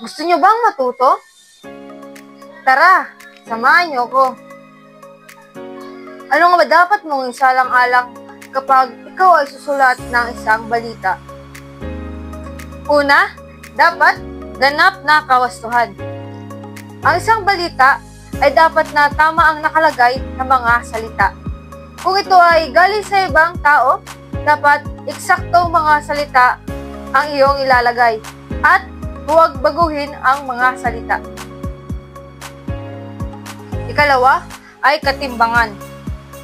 Gusto nyo bang matuto? Tara, samahan nyo ko. Ano nga ba dapat mong isalang-alang kapag ikaw ay susulat ng isang balita? Una, dapat ganap na kawastuhan. Ang isang balita ay dapat na tama ang nakalagay ng mga salita. Kung ito ay galing sa ibang tao, dapat eksaktong mga salita ang iyong ilalagay at huwag baguhin ang mga salita. Ikalawa ay katimbangan.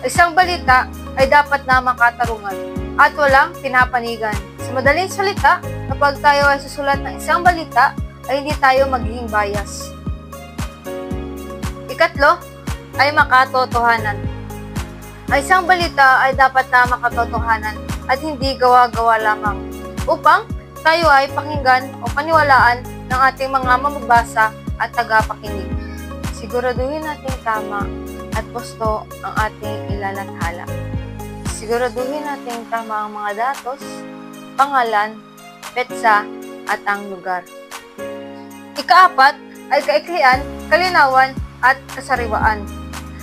Isang balita ay dapat na makatarungan at walang pinapanigan. Sa madaling salita, kapag tayo ay susulat ng isang balita, ay hindi tayo magiging bias. Ikatlo ay makatotohanan. Ang isang balita ay dapat na makatotohanan at hindi gawa-gawa lamang upang tayo ay pakinggan o paniwalaan ng ating mga mamabasa at tagapakinig. Siguraduhin natin tama at pusto ang ating ilalathala. Siguraduhin natin tama ang mga datos, pangalan, petsa at ang lugar. Ikaapat ay kaiklian, kalinawan at kasariwaan.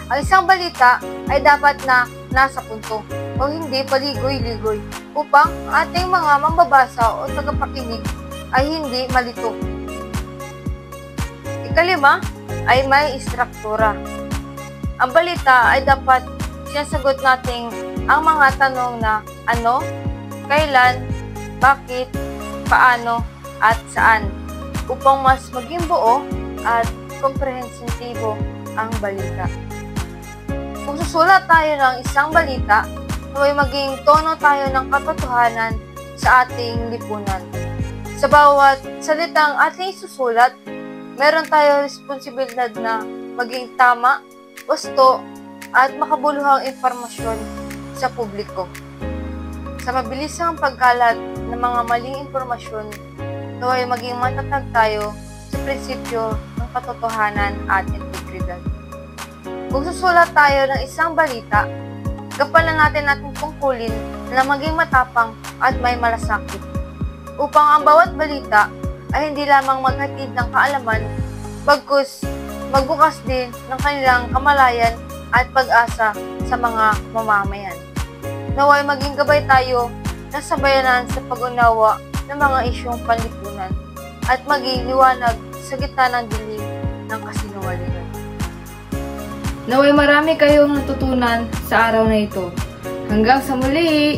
Ang isang balita ay dapat na nasa punto o hindi paligoy-ligoy upang ating mga mambabasa o tagapakinig ay hindi malito. Ikalima ay may istruktura. Ang balita ay dapat sinasagot natin ang mga tanong na ano, kailan, bakit, paano, at saan upang mas maging buo at komprehensibo ang balita. Kung susulat tayo ng isang balita, naway maging tono tayo ng katotohanan sa ating lipunan. Sa bawat salitang ating susulat, meron tayong responsibilidad na maging tama, gusto, at makabuluhang impormasyon sa publiko. Sa mabilisang pagkalat ng mga maling impormasyon, naway maging matatag tayo sa prinsipyo ng katotohanan at integridad. Kung susulat tayo ng isang balita, gampanan natin tungkulin na maging matapang at may malasakit upang ang bawat balita ay hindi lamang maghatid ng kaalaman, bagkus magbukas din ng kanilang kamalayan at pag-asa sa mga mamamayan. Naway maging gabay tayo ng sabayanan sa pag-unawa ng mga isyong panlipunan at maging liwanag sa gitna ng dilim ng kasinungalingan. Naway marami kayong natutunan sa araw na ito. Hanggang sa muli!